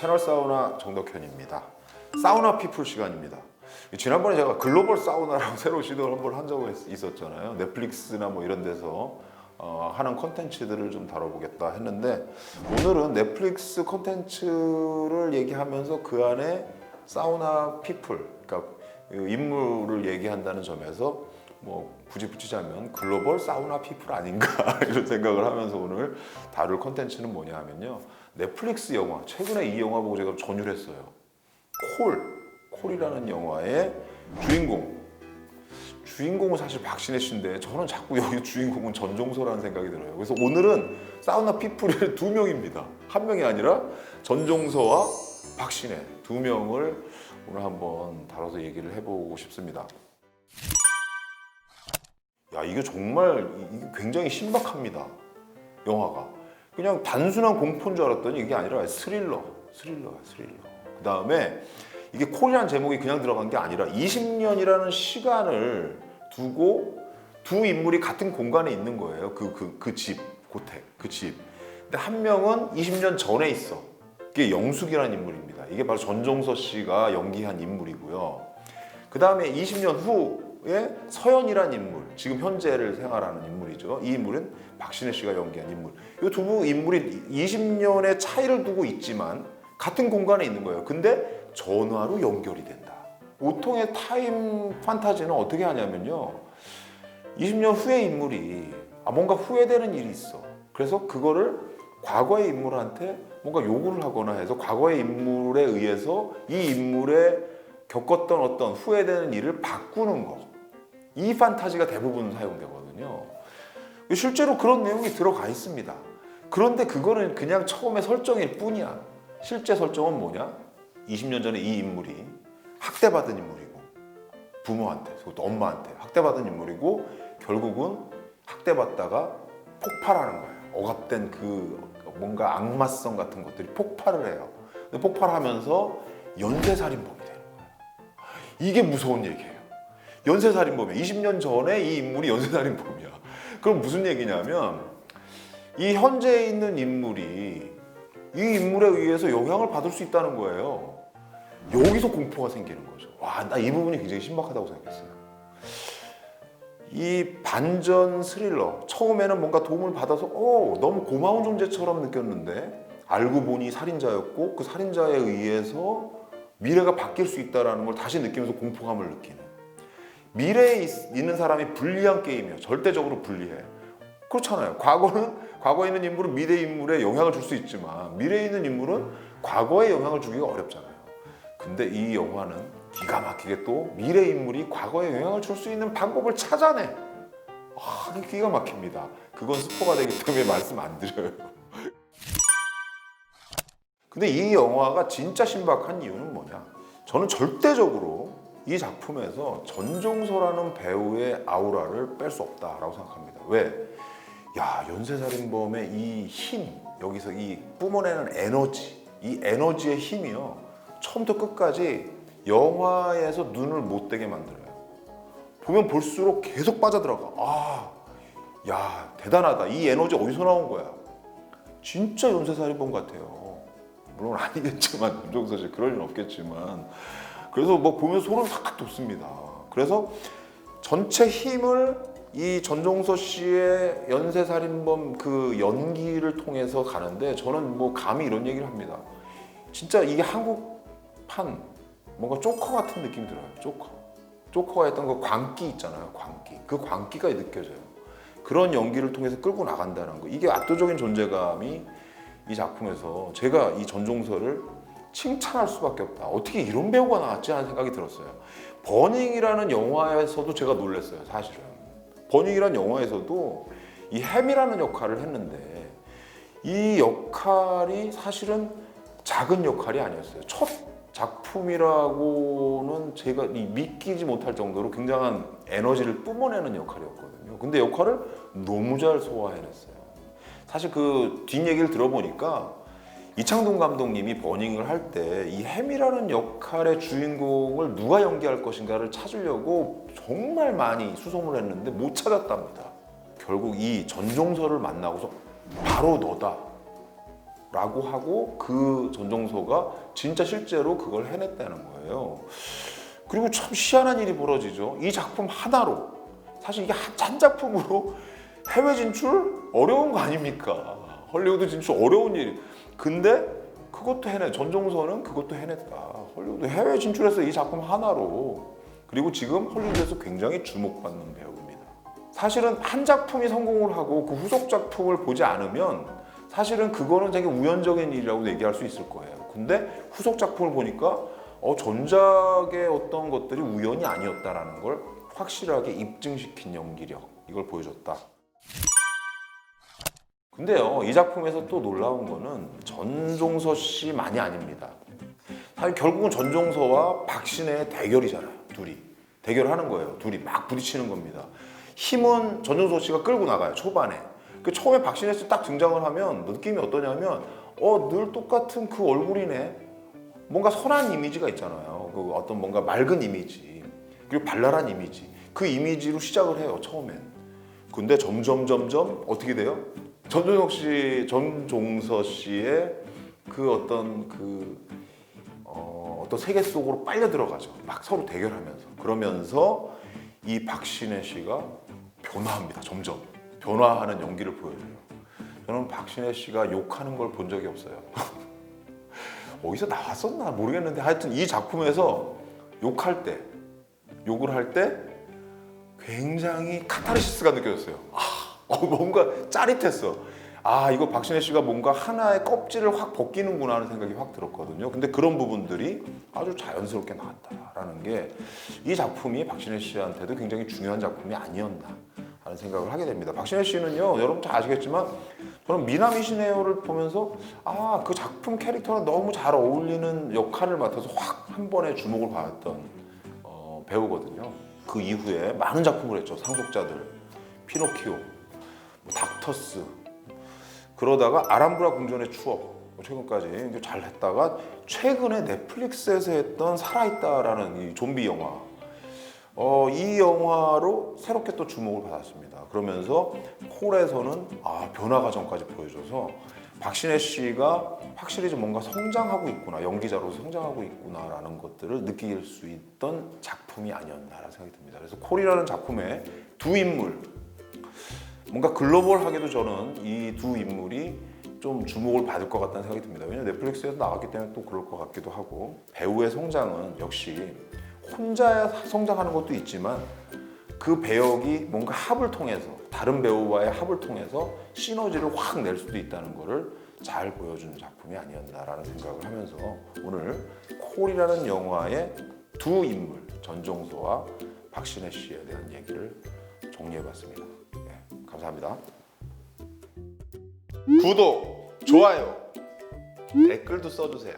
채널 사우나 정덕현입니다. 사우나 피플 시간입니다. 지난번에 제가 글로벌 사우나라고 새로 시도를 한번 한 적이 있었잖아요. 넷플릭스나 뭐 이런 데서 하는 콘텐츠들을 좀 다뤄보겠다 했는데, 오늘은 넷플릭스 콘텐츠를 얘기하면서 그 안에 사우나 피플, 그러니까 인물을 얘기한다는 점에서 뭐 굳이 붙이자면 글로벌 사우나 피플 아닌가 이런 생각을 하면서 오늘 다룰 콘텐츠는 뭐냐 하면요, 넷플릭스 영화, 최근에 이 영화 보고 제가 전율했어요. 콜이라는 영화의 주인공은 사실 박신혜 씨인데, 저는 자꾸 여기 주인공은 전종서라는 생각이 들어요. 그래서 오늘은 사우나 피플이 두 명입니다. 한 명이 아니라 전종서와 박신혜 두 명을 오늘 한번 다뤄서 얘기를 해보고 싶습니다. 야, 이게 정말 굉장히 신박합니다. 영화가 그냥 단순한 공포인 줄 알았더니 이게 아니라 스릴러야. 그 다음에 이게 콜이라는 제목이 그냥 들어간 게 아니라 20년이라는 시간을 두고 두 인물이 같은 공간에 있는 거예요. 그 집, 그 집. 근데 한 명은 20년 전에 있어. 그게 영숙이라는 인물입니다. 이게 바로 전종서 씨가 연기한 인물이고요. 그 다음에 20년 후에 서연이라는 인물, 지금 현재를 생활하는 인물이죠. 이 인물은 박신혜 씨가 연기한 인물. 이 두 인물이 20년의 차이를 두고 있지만 같은 공간에 있는 거예요. 근데 전화로 연결이 된다. 보통의 타임 판타지는 어떻게 하냐면요, 20년 후의 인물이 뭔가 후회되는 일이 있어. 그래서 그거를 과거의 인물한테 뭔가 요구를 하거나 해서 과거의 인물에 의해서 이 인물의 겪었던 어떤 후회되는 일을 바꾸는 거. 이 판타지가 대부분 사용되거든요. 실제로 그런 내용이 들어가 있습니다. 그런데 그거는 그냥 처음에 설정일 뿐이야. 실제 설정은 뭐냐? 20년 전에 이 인물이 학대받은 인물이고, 부모한테, 그것도 엄마한테 학대받은 인물이고, 결국은 학대받다가 폭발하는 거예요. 억압된 그 뭔가 악마성 같은 것들이 폭발을 해요. 근데 폭발하면서 연쇄살인범이 되는 거예요. 이게 무서운 얘기예요. 연쇄살인범이야. 20년 전에 이 인물이 연쇄살인범이야. 그럼 무슨 얘기냐면, 이 현재에 있는 인물이 이 인물에 의해서 영향을 받을 수 있다는 거예요. 여기서 공포가 생기는 거죠. 와, 나 이 부분이 굉장히 신박하다고 생각했어요. 이 반전 스릴러, 처음에는 뭔가 도움을 받아서 너무 고마운 존재처럼 느꼈는데, 알고 보니 살인자였고 그 살인자에 의해서 미래가 바뀔 수 있다는 걸 다시 느끼면서 공포감을 느끼는, 미래에 있는 사람이 불리한 게임이에요. 절대적으로 불리해. 그렇잖아요. 과거에 있는 인물은 미래 인물에 영향을 줄 수 있지만, 미래에 있는 인물은 과거에 영향을 주기가 어렵잖아요. 근데 이 영화는 기가 막히게 또 미래 인물이 과거에 영향을 줄 수 있는 방법을 찾아내. 이게 기가 막힙니다. 그건 스포가 되기 때문에 말씀 안 드려요. 근데 이 영화가 진짜 신박한 이유는 뭐냐? 저는 절대적으로 이 작품에서 전종서라는 배우의 아우라를 뺄 수 없다라고 생각합니다. 왜? 야, 연쇄살인범의 이 힘, 여기서 이 뿜어내는 에너지, 이 에너지의 힘이요, 처음부터 끝까지 영화에서 눈을 못 떼게 만들어요. 보면 볼수록 계속 빠져들어가. 야, 대단하다. 이 에너지 어디서 나온 거야? 진짜 연쇄살인범 같아요. 물론 아니겠지만, 전종서 씨 그럴 일은 없겠지만, 그래서 뭐 보면 소름 싹 돋습니다. 그래서 전체 힘을 이 전종서 씨의 연쇄살인범 그 연기를 통해서 가는데, 저는 뭐 감히 이런 얘기를 합니다. 진짜 이게 한국판 뭔가 조커 같은 느낌이 들어요. 조커가 했던 그 광기 있잖아요. 그 광기가 느껴져요. 그런 연기를 통해서 끌고 나간다는 거, 이게 압도적인 존재감이 이 작품에서, 제가 이 전종서를 칭찬할 수밖에 없다. 어떻게 이런 배우가 나왔지 하는 생각이 들었어요. 버닝이라는 영화에서도 제가 놀랐어요. 사실은 버닝이라는 영화에서도 이 햄이라는 역할을 했는데, 이 역할이 사실은 작은 역할이 아니었어요. 첫 작품이라고는 제가 믿기지 못할 정도로 굉장한 에너지를 뿜어내는 역할이었거든요. 근데 역할을 너무 잘 소화해냈어요. 사실 그 뒷얘기를 들어보니까 이창동 감독님이 버닝을 할 때 이 햄이라는 역할의 주인공을 누가 연기할 것인가를 찾으려고 정말 많이 수소문을 했는데 못 찾았답니다. 결국 이 전종서를 만나고서 바로 너다. 라고 하고 그 전종서가 진짜 실제로 그걸 해냈다는 거예요. 그리고 참 희한한 일이 벌어지죠. 이 작품 하나로, 사실 이게 한 작품으로 해외 진출 어려운 거 아닙니까? 헐리우드 진출 어려운 일. 근데 그것도 해내. 전종서는 그것도 해냈다. 헐리우드 해외 진출해서 이 작품 하나로. 그리고 지금 헐리우드에서 굉장히 주목받는 배우입니다. 사실은 한 작품이 성공을 하고 그 후속 작품을 보지 않으면 사실은 그거는 되게 우연적인 일이라고 얘기할 수 있을 거예요. 근데 후속 작품을 보니까 전작의 어떤 것들이 우연이 아니었다라는 걸 확실하게 입증시킨 연기력, 이걸 보여줬다. 근데요, 이 작품에서 또 놀라운 거는 전종서 씨만이 아닙니다. 사실 결국은 전종서와 박신혜의 대결이잖아요. 둘이 대결하는 거예요. 둘이 막 부딪히는 겁니다. 힘은 전종서 씨가 끌고 나가요. 초반에. 그 처음에 박신혜 씨 딱 등장을 하면 느낌이 어떠냐면 늘 똑같은 그 얼굴이네. 뭔가 선한 이미지가 있잖아요. 그 어떤 뭔가 맑은 이미지, 그리고 발랄한 이미지, 그 이미지로 시작을 해요. 처음엔. 근데 점점 어떻게 돼요? 전종서 씨의 그 어떤 세계 속으로 빨려 들어가죠. 막 서로 대결하면서. 그러면서 이 박신혜 씨가 변화합니다. 점점 변화하는 연기를 보여줘요. 저는 박신혜 씨가 욕하는 걸 본 적이 없어요. 어디서 나왔었나 모르겠는데 하여튼 이 작품에서 욕을 할 때 굉장히 카타르시스가 느껴졌어요. 뭔가 짜릿했어. 이거 박신혜 씨가 뭔가 하나의 껍질을 확 벗기는구나 하는 생각이 확 들었거든요. 근데 그런 부분들이 아주 자연스럽게 나왔다라는 게 이 작품이 박신혜 씨한테도 굉장히 중요한 작품이 아니었나 하는 생각을 하게 됩니다. 박신혜 씨는요, 여러분 잘 아시겠지만 저는 미나미시네요를 보면서 그 작품 캐릭터랑 너무 잘 어울리는 역할을 맡아서 확 한 번에 주목을 받았던 배우거든요. 그 이후에 많은 작품을 했죠. 상속자들, 피노키오, 닥터스, 그러다가 아람브라 궁전의 추억, 최근까지 잘 했다가 최근에 넷플릭스에서 했던 살아있다라는 이 좀비 영화, 이 영화로 새롭게 또 주목을 받았습니다. 그러면서 콜에서는 변화 과정까지 보여줘서 박신혜 씨가 확실히 좀 뭔가 성장하고 있구나, 연기자로서 성장하고 있구나라는 것들을 느낄 수 있던 작품이 아니었나라는 생각이 듭니다. 그래서 콜이라는 작품의 두 인물, 뭔가 글로벌하게도 저는 이 두 인물이 좀 주목을 받을 것 같다는 생각이 듭니다. 왜냐면 넷플릭스에서 나왔기 때문에 또 그럴 것 같기도 하고, 배우의 성장은 역시 혼자 성장하는 것도 있지만 그 배역이 뭔가 합을 통해서, 다른 배우와의 합을 통해서 시너지를 확 낼 수도 있다는 것을 잘 보여주는 작품이 아니었나라는 생각을 하면서 오늘 콜이라는 영화의 두 인물, 전종서와 박신혜 씨에 대한 얘기를 정리해봤습니다. 감사합니다. 구독, 좋아요, 댓글도 써주세요.